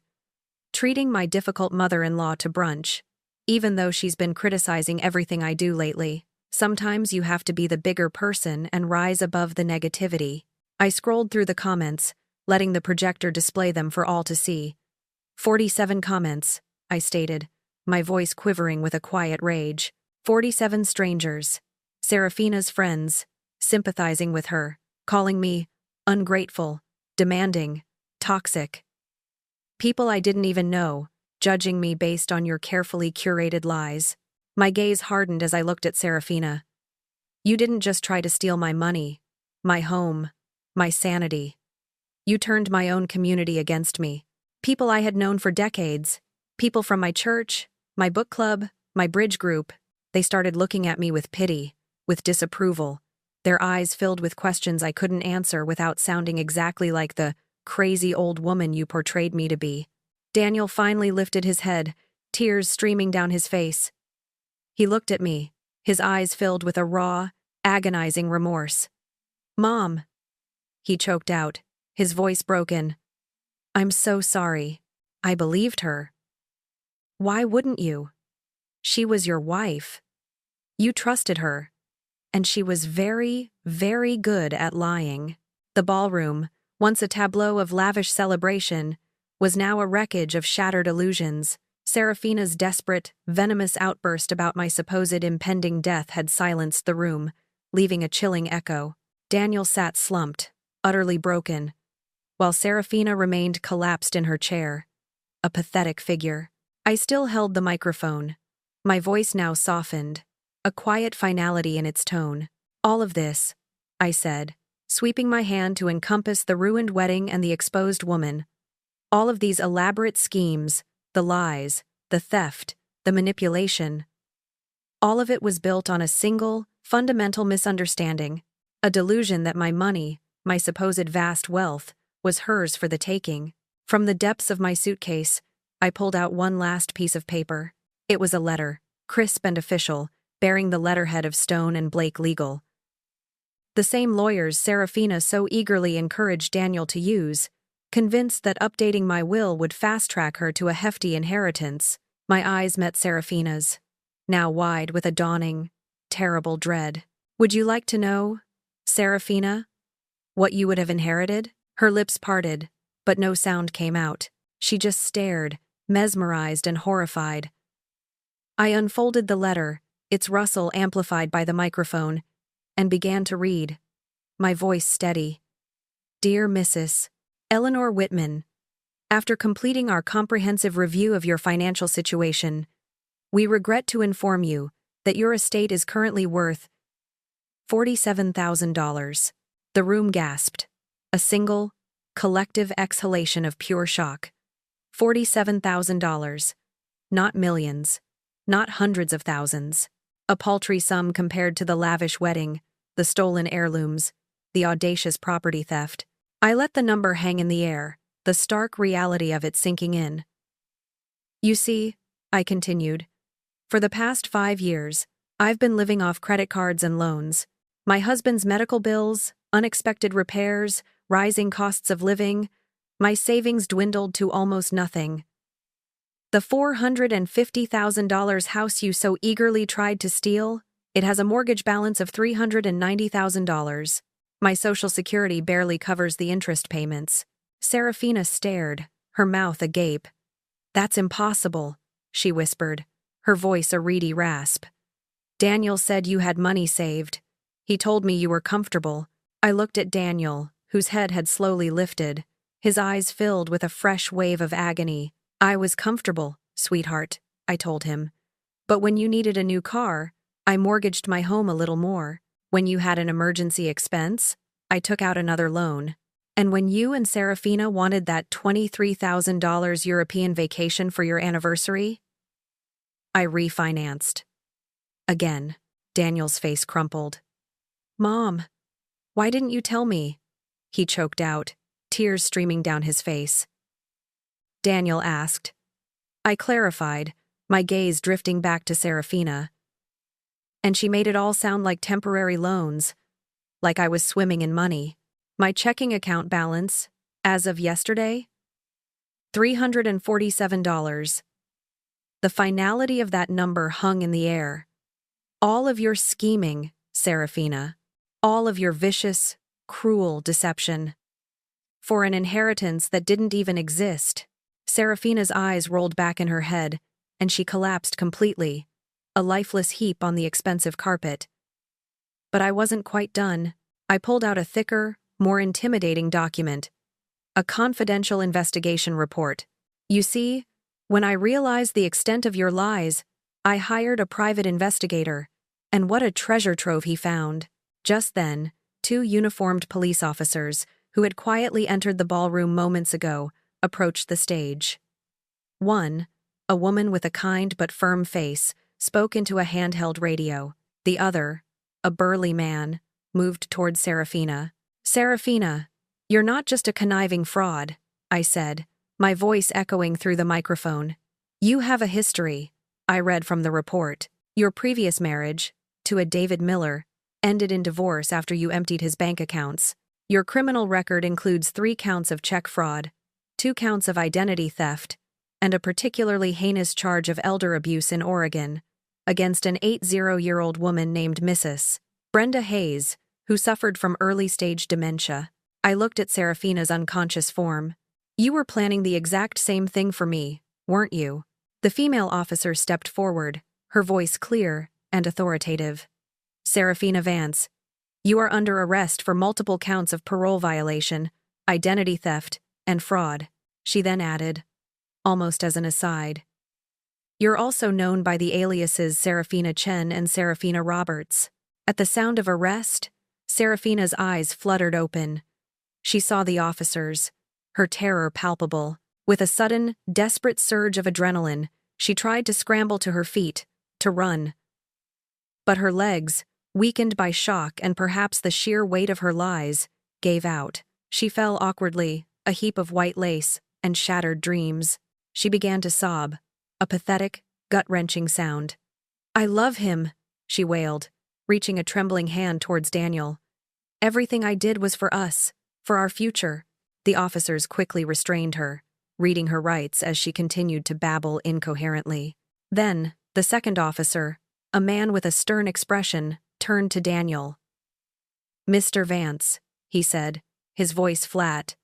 "Treating my difficult mother-in-law to brunch. Even though she's been criticizing everything I do lately, sometimes you have to be the bigger person and rise above the negativity." I scrolled through the comments, letting the projector display them for all to see. 47 comments, I stated, my voice quivering with a quiet rage. 47 strangers, Serafina's friends, sympathizing with her, calling me ungrateful, demanding, toxic. People I didn't even know, judging me based on your carefully curated lies. My gaze hardened as I looked at Serafina. You didn't just try to steal my money, my home, my sanity. You turned my own community against me. People I had known for decades, people from my church, my book club, my bridge group, they started looking at me with pity, with disapproval, their eyes filled with questions I couldn't answer without sounding exactly like the crazy old woman you portrayed me to be. Daniel finally lifted his head, tears streaming down his face. He looked at me, his eyes filled with a raw, agonizing remorse. "Mom," he choked out, his voice broken. "I'm so sorry. I believed her." "Why wouldn't you? She was your wife. You trusted her. And she was very, very good at lying." The ballroom, once a tableau of lavish celebration, was now a wreckage of shattered illusions. Serafina's desperate, venomous outburst about my supposed impending death had silenced the room, leaving a chilling echo. Daniel sat slumped, utterly broken, while Serafina remained collapsed in her chair, a pathetic figure. I still held the microphone, my voice now softened, a quiet finality in its tone. "All of this," I said, sweeping my hand to encompass the ruined wedding and the exposed woman. "All of these elaborate schemes, the lies, the theft, the manipulation. All of it was built on a single, fundamental misunderstanding, a delusion that my money, my supposed vast wealth, was hers for the taking." From the depths of my suitcase, I pulled out one last piece of paper. It was a letter, crisp and official, bearing the letterhead of Stone and Blake Legal. The same lawyers Serafina so eagerly encouraged Daniel to use, convinced that updating my will would fast-track her to a hefty inheritance. My eyes met Serafina's, now wide with a dawning, terrible dread. "Would you like to know, Serafina, what you would have inherited?" Her lips parted, but no sound came out. She just stared, mesmerized and horrified. I unfolded the letter, its rustle amplified by the microphone, and began to read, my voice steady. "Dear Mrs. Eleanor Whitman, after completing our comprehensive review of your financial situation, we regret to inform you that your estate is currently worth $47,000. The room gasped, a single, collective exhalation of pure shock. $47,000. Not millions. Not hundreds of thousands. A paltry sum compared to the lavish wedding, the stolen heirlooms, the audacious property theft. I let the number hang in the air, the stark reality of it sinking in. You see, I continued, for the past 5 years, I've been living off credit cards and loans. My husband's medical bills, unexpected repairs, rising costs of living, my savings dwindled to almost nothing. The $450,000 house you so eagerly tried to steal, it has a mortgage balance of $390,000. My Social Security barely covers the interest payments. Serafina stared, her mouth agape. That's impossible, she whispered, her voice a reedy rasp. Daniel said you had money saved. He told me you were comfortable. I looked at Daniel, whose head had slowly lifted, his eyes filled with a fresh wave of agony. I was comfortable, sweetheart, I told him. But when you needed a new car, I mortgaged my home a little more. When you had an emergency expense, I took out another loan. And when you and Serafina wanted that $23,000 European vacation for your anniversary, I refinanced. Again, Daniel's face crumpled. Mom, why didn't you tell me? He choked out, tears streaming down his face. Daniel asked. I clarified, my gaze drifting back to Serafina. And she made it all sound like temporary loans, like I was swimming in money. My checking account balance, as of yesterday, $347. The finality of that number hung in the air. All of your scheming, Serafina. All of your vicious, cruel deception. For an inheritance that didn't even exist. Serafina's eyes rolled back in her head, and she collapsed completely, a lifeless heap on the expensive carpet. But I wasn't quite done. I pulled out a thicker, more intimidating document. A confidential investigation report. You see, when I realized the extent of your lies, I hired a private investigator, and what a treasure trove he found. Just then, 2 uniformed police officers, who had quietly entered the ballroom moments ago, approached the stage. One, a woman with a kind but firm face, spoke into a handheld radio. The other, a burly man, moved toward Serafina. Serafina, you're not just a conniving fraud, I said, my voice echoing through the microphone. You have a history, I read from the report. Your previous marriage, to a David Miller, ended in divorce after you emptied his bank accounts. Your criminal record includes 3 counts of check fraud, 2 counts of identity theft, and a particularly heinous charge of elder abuse in Oregon, against an 80-year-old woman named Mrs. Brenda Hayes, who suffered from early-stage dementia. I looked at Serafina's unconscious form. You were planning the exact same thing for me, weren't you? The female officer stepped forward, her voice clear and authoritative. Serafina Vance, you are under arrest for multiple counts of parole violation, identity theft, and fraud, she then added, almost as an aside. You're also known by the aliases Serafina Chen and Serafina Roberts. At the sound of arrest, Serafina's eyes fluttered open. She saw the officers, her terror palpable. With a sudden, desperate surge of adrenaline, she tried to scramble to her feet, to run. But her legs, weakened by shock and perhaps the sheer weight of her lies, gave out. She fell awkwardly, a heap of white lace and shattered dreams. She began to sob, a pathetic, gut-wrenching sound. I love him, she wailed, reaching a trembling hand towards Daniel. Everything I did was for us, for our future. The officers quickly restrained her, reading her rights as she continued to babble incoherently. Then, the second officer, a man with a stern expression, turned to Daniel. Mr. Vance, he said, his voice flat.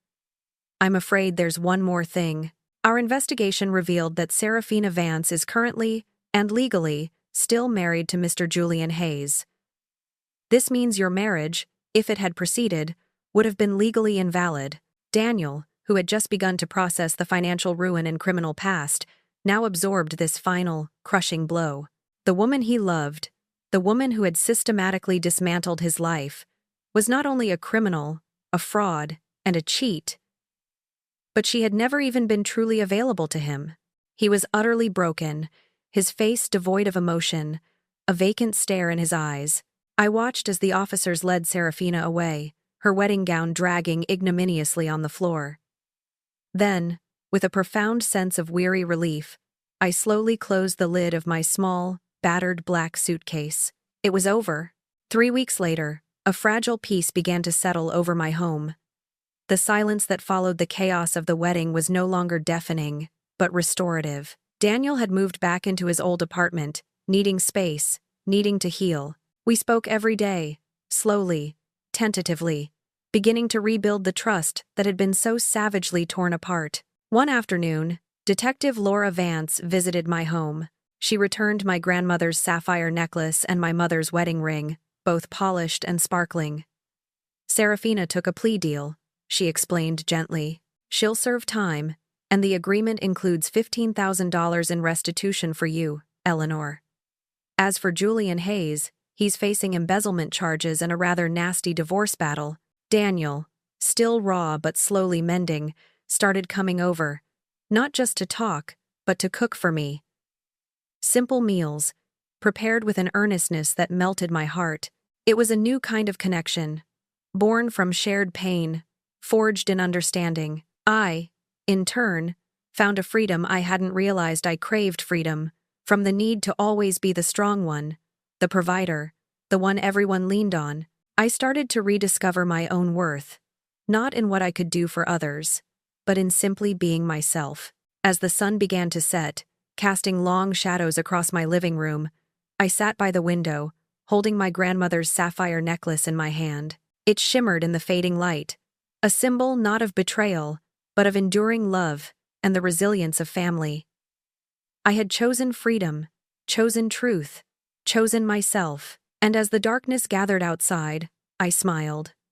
I'm afraid there's one more thing. Our investigation revealed that Serafina Vance is currently, and legally, still married to Mr. Julian Hayes. This means your marriage, if it had proceeded, would have been legally invalid. Daniel, who had just begun to process the financial ruin and criminal past, now absorbed this final, crushing blow. The woman he loved, the woman who had systematically dismantled his life, was not only a criminal, a fraud, and a cheat, but she had never even been truly available to him. He was utterly broken, his face devoid of emotion, a vacant stare in his eyes. I watched as the officers led Serafina away, her wedding gown dragging ignominiously on the floor. Then, with a profound sense of weary relief, I slowly closed the lid of my small, battered black suitcase. It was over. 3 weeks later, a fragile peace began to settle over my home. The silence that followed the chaos of the wedding was no longer deafening, but restorative. Daniel had moved back into his old apartment, needing space, needing to heal. We spoke every day, slowly, tentatively, beginning to rebuild the trust that had been so savagely torn apart. One afternoon, Detective Laura Vance visited my home. She returned my grandmother's sapphire necklace and my mother's wedding ring, both polished and sparkling. "Serafina took a plea deal," she explained gently. "She'll serve time, and the agreement includes $15,000 in restitution for you, Eleanor. As for Julian Hayes, he's facing embezzlement charges and a rather nasty divorce battle." Daniel, still raw but slowly mending, started coming over, not just to talk, but to cook for me. Simple meals, prepared with an earnestness that melted my heart. It was a new kind of connection, born from shared pain, forged in understanding. I, in turn, found a freedom I hadn't realized I craved. Freedom from the need to always be the strong one, the provider, the one everyone leaned on. I started to rediscover my own worth, not in what I could do for others, but in simply being myself. As the sun began to set, casting long shadows across my living room, I sat by the window, holding my grandmother's sapphire necklace in my hand. It shimmered in the fading light, a symbol not of betrayal, but of enduring love and the resilience of family. I had chosen freedom, chosen truth, chosen myself, and as the darkness gathered outside, I smiled.